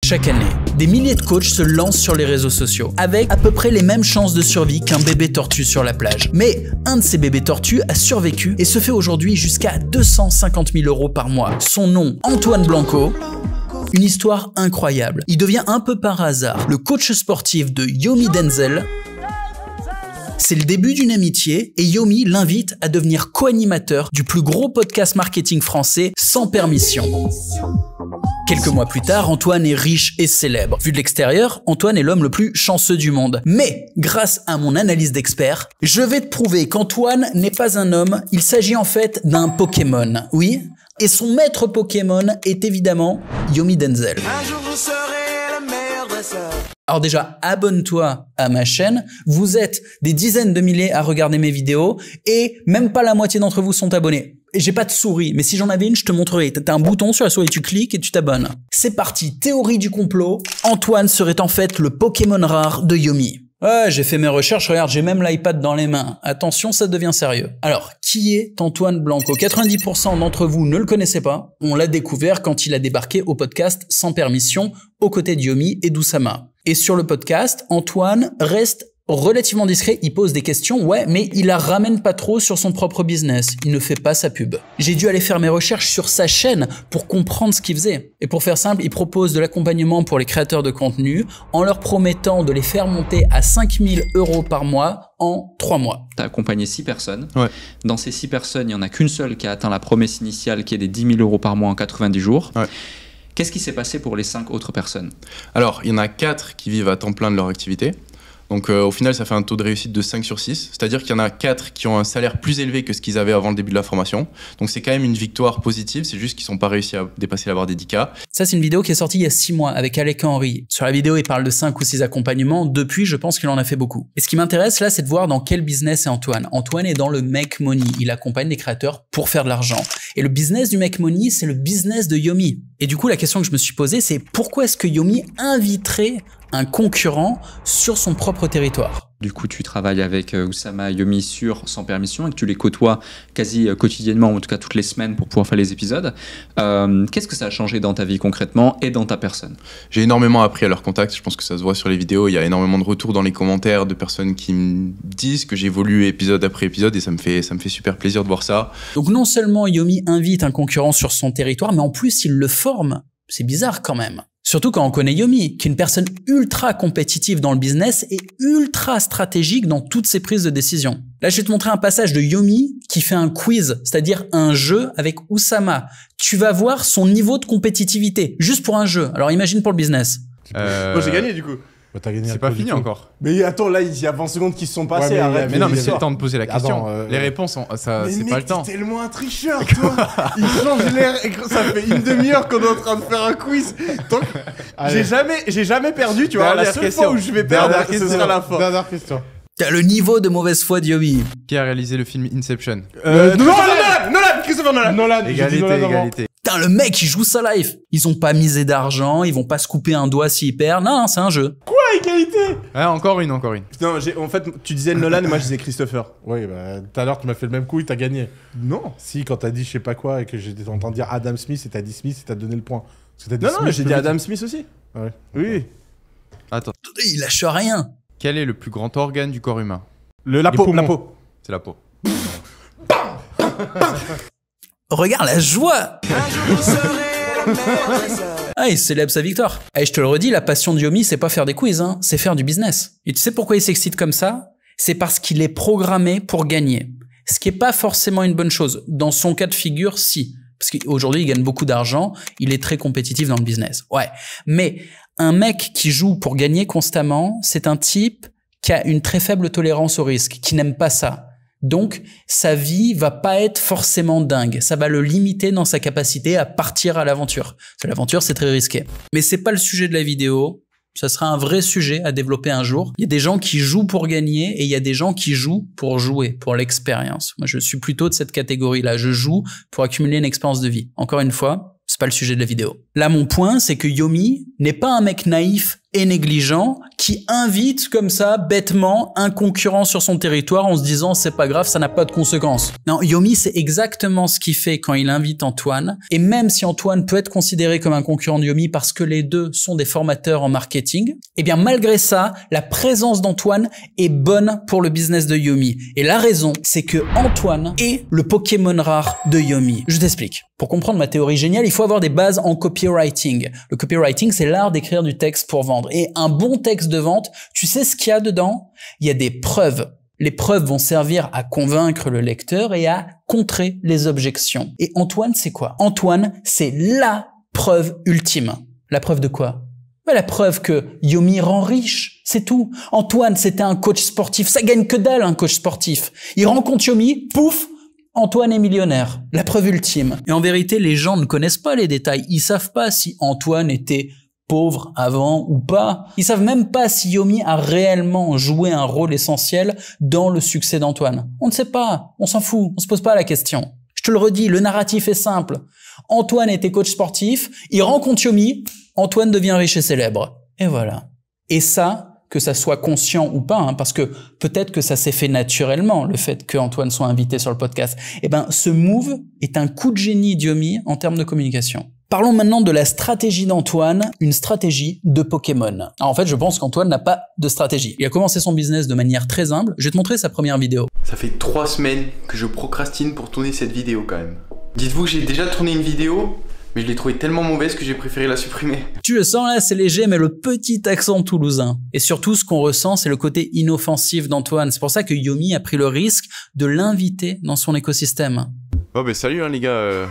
Chaque année, des milliers de coachs se lancent sur les réseaux sociaux, avec à peu près les mêmes chances de survie qu'un bébé tortue sur la plage. Mais un de ces bébés tortues a survécu et se fait aujourd'hui jusqu'à 250 000 € par mois. Son nom, Antoine Blanco. Une histoire incroyable. Il devient un peu par hasard le coach sportif de Yomi Denzel. C'est le début d'une amitié et Yomi l'invite à devenir co-animateur du plus gros podcast marketing français sans permission. Quelques mois plus tard, Antoine est riche et célèbre. Vu de l'extérieur, Antoine est l'homme le plus chanceux du monde. Mais, grâce à mon analyse d'expert, je vais te prouver qu'Antoine n'est pas un homme, il s'agit en fait d'un Pokémon. Oui, et son maître Pokémon est évidemment Yomi Denzel. Un jour vous serez le meilleur dresseur. Alors déjà, abonne-toi à ma chaîne. Vous êtes des dizaines de milliers à regarder mes vidéos et même pas la moitié d'entre vous sont abonnés. Et j'ai pas de souris, mais si j'en avais une, je te montrerai. T'as un bouton sur la souris, tu cliques et tu t'abonnes. C'est parti, théorie du complot. Antoine serait en fait le Pokémon rare de Yomi. Ouais, j'ai fait mes recherches, regarde, j'ai même l'iPad dans les mains. Attention, ça devient sérieux. Alors, qui est Antoine Blanco? 90% d'entre vous ne le connaissaient pas. On l'a découvert quand il a débarqué au podcast sans permission, aux côtés de Yomi et d'Oussama. Et sur le podcast, Antoine reste relativement discret, il pose des questions, ouais, mais il la ramène pas trop sur son propre business. Il ne fait pas sa pub. J'ai dû aller faire mes recherches sur sa chaîne pour comprendre ce qu'il faisait. Et pour faire simple, il propose de l'accompagnement pour les créateurs de contenu en leur promettant de les faire monter à 5 000 € par mois en 3 mois. Tu as accompagné 6 personnes. Ouais. Dans ces 6 personnes, il n'y en a qu'une seule qui a atteint la promesse initiale qui est des 10 000 € par mois en 90 jours. Ouais. Qu'est-ce qui s'est passé pour les 5 autres personnes? Alors, il y en a 4 qui vivent à temps plein de leur activité. Donc au final, ça fait un taux de réussite de 5 sur 6. C'est-à-dire qu'il y en a 4 qui ont un salaire plus élevé que ce qu'ils avaient avant le début de la formation. Donc c'est quand même une victoire positive. C'est juste qu'ils n'ont pas réussi à dépasser la barre des 10K. Ça, c'est une vidéo qui est sortie il y a 6 mois avec Alec Henry. Sur la vidéo, il parle de 5 ou 6 accompagnements. Depuis, je pense qu'il en a fait beaucoup. Et ce qui m'intéresse là, c'est de voir dans quel business est Antoine. Antoine est dans le make money. Il accompagne des créateurs pour faire de l'argent. Et le business du make money, c'est le business de Yomi. Et du coup, la question que je me suis posée, c'est pourquoi est-ce que Yomi inviterait un concurrent sur son propre territoire? Du coup, tu travailles avec Oussama et Yomi sur Sans Permission et que tu les côtoies quasi quotidiennement, en tout cas toutes les semaines pour pouvoir faire les épisodes. Qu'est-ce que ça a changé dans ta vie concrètement et dans ta personne? J'ai énormément appris à leur contact. Je pense que ça se voit sur les vidéos. Il y a énormément de retours dans les commentaires de personnes qui me disent que j'évolue épisode après épisode et ça me fait super plaisir de voir ça. Donc non seulement Yomi invite un concurrent sur son territoire, mais en plus il le forme. C'est bizarre quand même. Surtout quand on connaît Yomi, qui est une personne ultra compétitive dans le business et ultra stratégique dans toutes ses prises de décision. Là, je vais te montrer un passage de Yomi qui fait un quiz, c'est-à-dire un jeu avec Oussama. Tu vas voir son niveau de compétitivité, juste pour un jeu. Alors imagine pour le business. Moi j'ai gagné du coup. T'as gagné C'est pas fini encore. Mais attends, là, il y a 20 secondes qui se sont passées. Ouais, arrête. mais non, mais c'est le temps de poser la question. Attends, les réponses, ça, mais c'est mec, pas le temps. t'es tellement un tricheur, toi. Il change l'air et ça fait une demi-heure qu'on est en train de faire un quiz. Donc, j'ai jamais perdu, tu vois. La seule fois où je vais perdre, ce sera la fin. Dernière question. T'as le niveau de mauvaise foi de Yomi. Qui a réalisé le film Inception? Nolan, Christopher Nolan. Nolan, Égalité. Putain, le mec, il joue sa life. Ils ont pas misé d'argent, ils vont pas se couper un doigt s'ils perdent. Non, c'est un jeu. Quoi, égalité? Ouais, encore une. Non, en fait, tu disais Nolan et moi je disais Christopher. Oui, bah, tout à l'heure, tu m'as fait le même coup et t'as gagné. Non. Si, quand t'as dit je sais pas quoi et que j'étais en train de dire Adam Smith et t'as dit Smith et t'as donné le point. Parce que t'as dit Non, Smith, j'ai dit Adam Smith aussi. Ouais. Oui. Attends. Il lâche rien. Quel est le plus grand organe du corps humain? La peau. C'est la peau. Regarde la joie. Un jour vous serez le meilleur dresseur. Ah, il célèbre sa victoire. Et je te le redis, la passion de Yomi, c'est pas faire des quiz, hein, c'est faire du business. Et tu sais pourquoi il s'excite comme ça? C'est parce qu'il est programmé pour gagner. Ce qui est pas forcément une bonne chose. Dans son cas de figure, si. Parce qu'aujourd'hui, il gagne beaucoup d'argent, il est très compétitif dans le business. Ouais. Mais un mec qui joue pour gagner constamment, c'est un type qui a une très faible tolérance au risque, qui n'aime pas ça. Donc, sa vie va pas être forcément dingue. Ça va le limiter dans sa capacité à partir à l'aventure. Parce que l'aventure, c'est très risqué. Mais c'est pas le sujet de la vidéo. Ça sera un vrai sujet à développer un jour. Il y a des gens qui jouent pour gagner et il y a des gens qui jouent pour jouer, pour l'expérience. Moi, je suis plutôt de cette catégorie-là. Je joue pour accumuler une expérience de vie. Encore une fois, c'est pas le sujet de la vidéo. Là, mon point, c'est que Yomi n'est pas un mec naïf et négligent qui invite comme ça, bêtement, un concurrent sur son territoire en se disant c'est pas grave, ça n'a pas de conséquences. Non, Yomi, c'est exactement ce qu'il fait quand il invite Antoine. Et même si Antoine peut être considéré comme un concurrent de Yomi parce que les deux sont des formateurs en marketing, eh bien malgré ça, la présence d'Antoine est bonne pour le business de Yomi. Et la raison, c'est que Antoine est le Pokémon rare de Yomi. Je t'explique. Pour comprendre ma théorie géniale, il faut avoir des bases en copywriting. Le copywriting, c'est l'art d'écrire du texte pour vendre. Et un bon texte de vente, tu sais ce qu'il y a dedans? Il y a des preuves. Les preuves vont servir à convaincre le lecteur et à contrer les objections. Et Antoine, c'est quoi? Antoine, c'est la preuve ultime. La preuve de quoi? La preuve que Yomi rend riche, c'est tout. Antoine, c'était un coach sportif. Ça gagne que dalle, un coach sportif. Il rencontre Yomi, pouf, Antoine est millionnaire. La preuve ultime. Et en vérité, les gens ne connaissent pas les détails. Ils savent pas si Antoine était pauvre avant ou pas. Ils savent même pas si Yomi a réellement joué un rôle essentiel dans le succès d'Antoine. On ne sait pas. On s'en fout. On se pose pas la question. Je te le redis, le narratif est simple. Antoine était coach sportif. Il rencontre Yomi. Antoine devient riche et célèbre. Et voilà. Et ça, que ça soit conscient ou pas, parce que peut-être que ça s'est fait naturellement, le fait qu'Antoine soit invité sur le podcast. Eh ben, ce move est un coup de génie d'Yomi en termes de communication. Parlons maintenant de la stratégie d'Antoine, une stratégie de Pokémon. Alors en fait, je pense qu'Antoine n'a pas de stratégie. Il a commencé son business de manière très humble. Je vais te montrer sa première vidéo. Ça fait 3 semaines que je procrastine pour tourner cette vidéo quand même. Dites-vous que j'ai déjà tourné une vidéo, mais je l'ai trouvée tellement mauvaise que j'ai préféré la supprimer. Tu le sens là, c'est léger, mais le petit accent toulousain. Et surtout, ce qu'on ressent, c'est le côté inoffensif d'Antoine. C'est pour ça que Yomi a pris le risque de l'inviter dans son écosystème. Oh bah salut hein, les gars.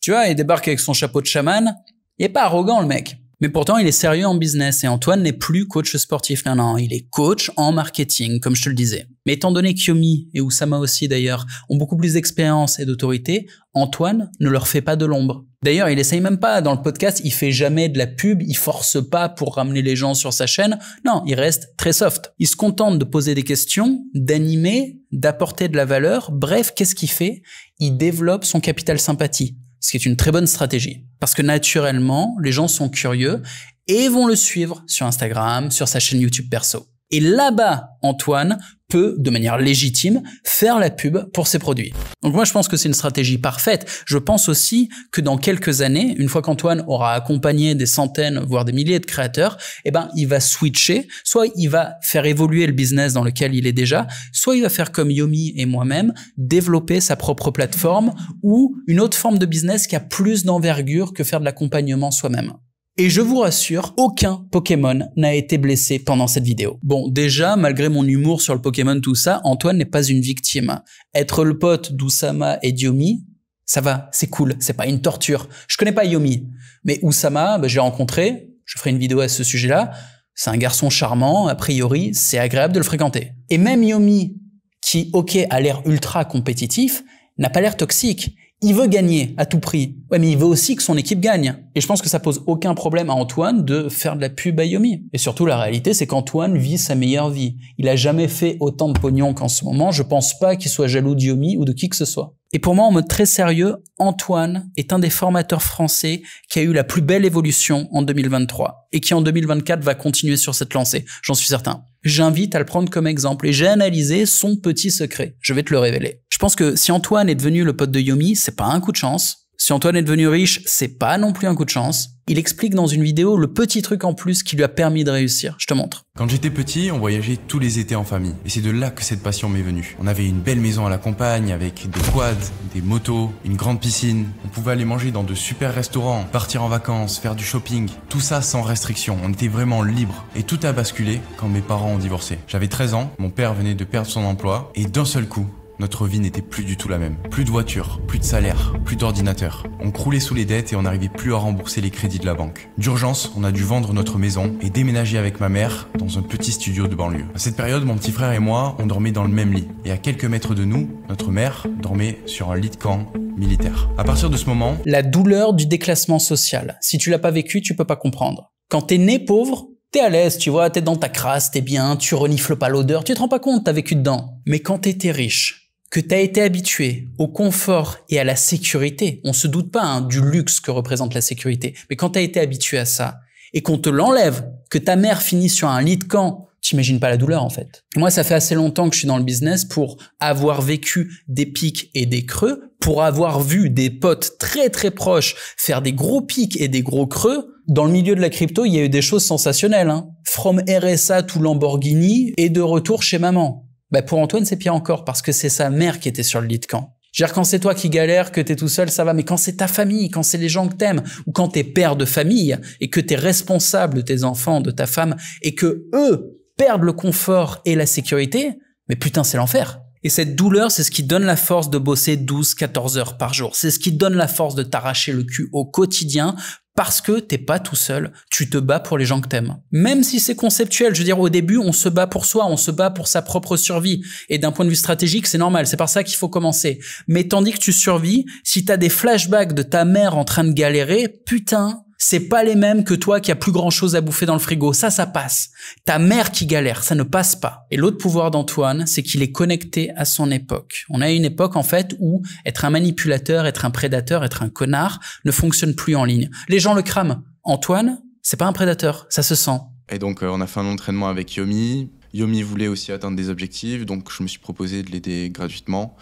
Tu vois, il débarque avec son chapeau de chaman. Il est pas arrogant, le mec. Mais pourtant, il est sérieux en business et Antoine n'est plus coach sportif. Non, il est coach en marketing, comme je te le disais. Mais étant donné que Yomi, et Oussama aussi d'ailleurs, ont beaucoup plus d'expérience et d'autorité, Antoine ne leur fait pas de l'ombre. D'ailleurs, il essaye même pas. Dans le podcast, il fait jamais de la pub, il force pas pour ramener les gens sur sa chaîne. Non, il reste très soft. Il se contente de poser des questions, d'animer, d'apporter de la valeur. Bref, qu'est-ce qu'il fait? Il développe son capital sympathie. Ce qui est une très bonne stratégie. Parce que naturellement, les gens sont curieux et vont le suivre sur Instagram, sur sa chaîne YouTube perso. Et là-bas, Antoine peut, de manière légitime, faire la pub pour ses produits. Donc moi, je pense que c'est une stratégie parfaite. Je pense aussi que dans quelques années, une fois qu'Antoine aura accompagné des centaines, voire des milliers de créateurs, eh ben, il va switcher. Soit il va faire évoluer le business dans lequel il est déjà, soit il va faire comme Yomi et moi-même, développer sa propre plateforme ou une autre forme de business qui a plus d'envergure que faire de l'accompagnement soi-même. Et je vous rassure, aucun Pokémon n'a été blessé pendant cette vidéo. Bon, déjà, malgré mon humour sur le Pokémon, tout ça, Antoine n'est pas une victime. Être le pote d'Oussama et d'Yomi, ça va, c'est cool, c'est pas une torture. Je connais pas Yomi, mais Oussama, je l'ai rencontré, je ferai une vidéo à ce sujet-là, c'est un garçon charmant, a priori, c'est agréable de le fréquenter. Et même Yomi, qui, ok, a l'air ultra compétitif, n'a pas l'air toxique. Il veut gagner à tout prix. Ouais, mais il veut aussi que son équipe gagne. Et je pense que ça pose aucun problème à Antoine de faire de la pub à Yomi. Et surtout, la réalité, c'est qu'Antoine vit sa meilleure vie. Il a jamais fait autant de pognon qu'en ce moment. Je pense pas qu'il soit jaloux de Yomi ou de qui que ce soit. Et pour moi, en mode très sérieux, Antoine est un des formateurs français qui a eu la plus belle évolution en 2023 et qui en 2024 va continuer sur cette lancée. J'en suis certain. J'invite à le prendre comme exemple et j'ai analysé son petit secret. Je vais te le révéler. Je pense que si Antoine est devenu le pote de Yomi, c'est pas un coup de chance. Si Antoine est devenu riche, c'est pas non plus un coup de chance. Il explique dans une vidéo le petit truc en plus qui lui a permis de réussir. Je te montre. Quand j'étais petit, on voyageait tous les étés en famille. Et c'est de là que cette passion m'est venue. On avait une belle maison à la campagne avec des quads, des motos, une grande piscine. On pouvait aller manger dans de super restaurants, partir en vacances, faire du shopping. Tout ça sans restriction. On était vraiment libre. Et tout a basculé quand mes parents ont divorcé. J'avais 13 ans, mon père venait de perdre son emploi. Et d'un seul coup, notre vie n'était plus du tout la même. Plus de voiture, plus de salaire, plus d'ordinateur. On croulait sous les dettes et on n'arrivait plus à rembourser les crédits de la banque. D'urgence, on a dû vendre notre maison et déménager avec ma mère dans un petit studio de banlieue. À cette période, mon petit frère et moi, on dormait dans le même lit. Et à quelques mètres de nous, notre mère dormait sur un lit de camp militaire. À partir de ce moment... La douleur du déclassement social. Si tu l'as pas vécu, tu peux pas comprendre. Quand t'es né pauvre, t'es à l'aise, tu vois, t'es dans ta crasse, t'es bien, tu renifles pas l'odeur, tu te rends pas compte, t'as vécu dedans. Mais quand t'étais riche, que tu as été habitué au confort et à la sécurité, on se doute pas du luxe que représente la sécurité, mais quand tu as été habitué à ça et qu'on te l'enlève, que ta mère finisse sur un lit de camp, t'imagines pas la douleur en fait. Moi, ça fait assez longtemps que je suis dans le business pour avoir vécu des pics et des creux, pour avoir vu des potes très très proches faire des gros pics et des gros creux. Dans le milieu de la crypto, il y a eu des choses sensationnelles. From RSA to Lamborghini et de retour chez maman. Pour Antoine, c'est pire encore parce que c'est sa mère qui était sur le lit de camp. Je veux dire, quand c'est toi qui galères, que t'es tout seul, ça va. Mais quand c'est ta famille, quand c'est les gens que t'aimes, ou quand t'es père de famille et que t'es responsable de tes enfants, de ta femme, et que eux perdent le confort et la sécurité, mais putain, c'est l'enfer. Et cette douleur, c'est ce qui donne la force de bosser 12-14 heures par jour. C'est ce qui donne la force de t'arracher le cul au quotidien parce que t'es pas tout seul. Tu te bats pour les gens que t'aimes. Même si c'est conceptuel, je veux dire, au début, on se bat pour soi, on se bat pour sa propre survie. Et d'un point de vue stratégique, c'est normal. C'est par ça qu'il faut commencer. Mais tandis que tu survis, si t'as des flashbacks de ta mère en train de galérer, putain, c'est pas les mêmes que toi qui a plus grand chose à bouffer dans le frigo. Ça passe. Ta mère qui galère, ça ne passe pas. Et l'autre pouvoir d'Antoine, c'est qu'il est connecté à son époque. On a une époque, en fait, où être un manipulateur, être un prédateur, être un connard ne fonctionne plus en ligne. Les gens le crament. Antoine, c'est pas un prédateur. Ça se sent. Et donc, on a fait un entraînement avec Yomi. Yomi voulait aussi atteindre des objectifs, donc je me suis proposé de l'aider gratuitement.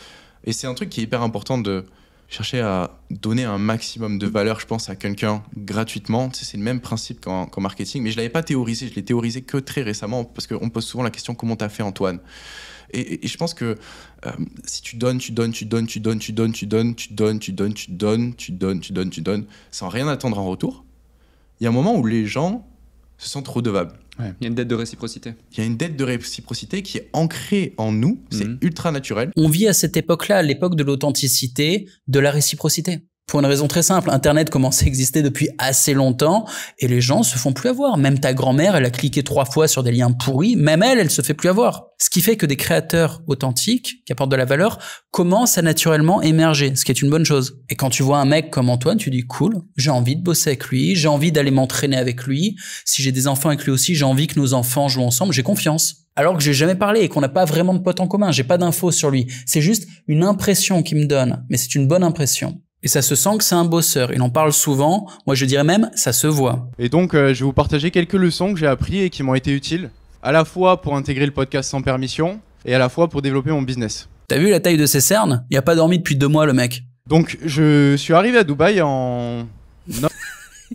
Et c'est un truc qui est hyper important de chercher à donner un maximum de valeur, je pense, à quelqu'un gratuitement. Tu sais, c'est le même principe qu'en marketing, mais je ne l'avais pas théorisé. Je l'ai théorisé que très récemment, parce qu'on me pose souvent la question « Comment t'as fait, Antoine ?» Et je pense que si tu donnes, sans rien attendre en retour, il y a un moment où les gens se sentent redevables. Ouais. Il y a une dette de réciprocité. Il y a une dette de réciprocité qui est ancrée en nous, c'est ultra naturel. On vit à cette époque-là, l'époque de l'authenticité, de la réciprocité. Pour une raison très simple, Internet commence à exister depuis assez longtemps et les gens se font plus avoir. Même ta grand-mère, elle a cliqué 3 fois sur des liens pourris, même elle se fait plus avoir. Ce qui fait que des créateurs authentiques, qui apportent de la valeur, commencent à naturellement émerger, ce qui est une bonne chose. Et quand tu vois un mec comme Antoine, tu dis cool, j'ai envie de bosser avec lui, j'ai envie d'aller m'entraîner avec lui. Si j'ai des enfants avec lui aussi, j'ai envie que nos enfants jouent ensemble, j'ai confiance. Alors que j'ai jamais parlé et qu'on n'a pas vraiment de potes en commun, j'ai pas d'infos sur lui. C'est juste une impression qu'il me donne, mais c'est une bonne impression. Et ça se sent que c'est un bosseur. Il en parle souvent. Moi, je dirais même, ça se voit. Et donc, je vais vous partager quelques leçons que j'ai apprises et qui m'ont été utiles, à la fois pour intégrer le podcast sans permission et à la fois pour développer mon business. T'as vu la taille de ses cernes? Il a pas dormi depuis 2 mois, le mec. Donc, je suis arrivé à Dubaï en...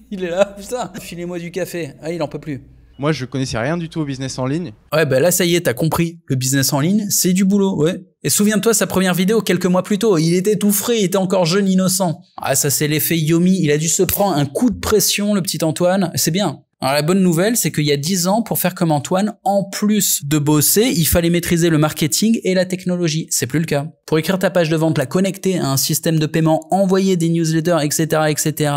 Il est là, putain. Filez-moi du café. Ah, il en peut plus. Moi, je connaissais rien du tout au business en ligne. Ouais, là, ça y est, t'as compris. Le business en ligne, c'est du boulot, ouais. Et souviens-toi, sa première vidéo, quelques mois plus tôt, il était tout frais, il était encore jeune, innocent. Ah, ça, c'est l'effet Yomi. Il a dû se prendre un coup de pression, le petit Antoine. C'est bien. Alors, la bonne nouvelle, c'est qu'il y a 10 ans, pour faire comme Antoine, en plus de bosser, il fallait maîtriser le marketing et la technologie. C'est plus le cas. Pour écrire ta page de vente, la connecter à un système de paiement, envoyer des newsletters, etc.,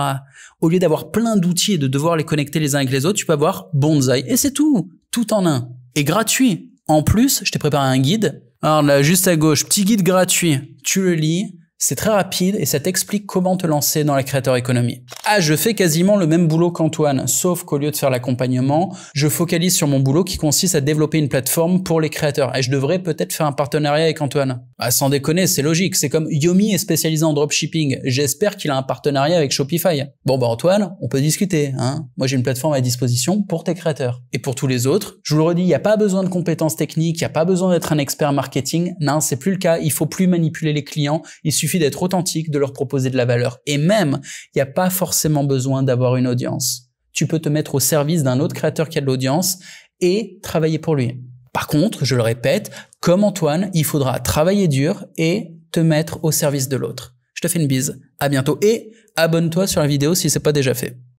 au lieu d'avoir plein d'outils et de devoir les connecter les uns avec les autres, tu peux avoir Bonzai. Et c'est tout. Tout en un. Et gratuit. En plus, je t'ai préparé un guide. Alors là, juste à gauche, petit guide gratuit. Tu le lis. C'est très rapide et ça t'explique comment te lancer dans la creator economy. Ah, je fais quasiment le même boulot qu'Antoine, sauf qu'au lieu de faire l'accompagnement, je focalise sur mon boulot qui consiste à développer une plateforme pour les créateurs. Et je devrais peut-être faire un partenariat avec Antoine. Ah, sans déconner, c'est logique. C'est comme Yomi est spécialisé en dropshipping. J'espère qu'il a un partenariat avec Shopify. Bon, Antoine, on peut discuter, hein. Moi, j'ai une plateforme à disposition pour tes créateurs. Et pour tous les autres, je vous le redis, il n'y a pas besoin de compétences techniques, il n'y a pas besoin d'être un expert marketing. Non, c'est plus le cas. Il faut plus manipuler les clients. Il suffit d'être authentique, de leur proposer de la valeur. Et même, il n'y a pas forcément besoin d'avoir une audience. Tu peux te mettre au service d'un autre créateur qui a de l'audience et travailler pour lui. Par contre, je le répète, comme Antoine, il faudra travailler dur et te mettre au service de l'autre. Je te fais une bise. À bientôt et abonne-toi sur la vidéo si c'est pas déjà fait.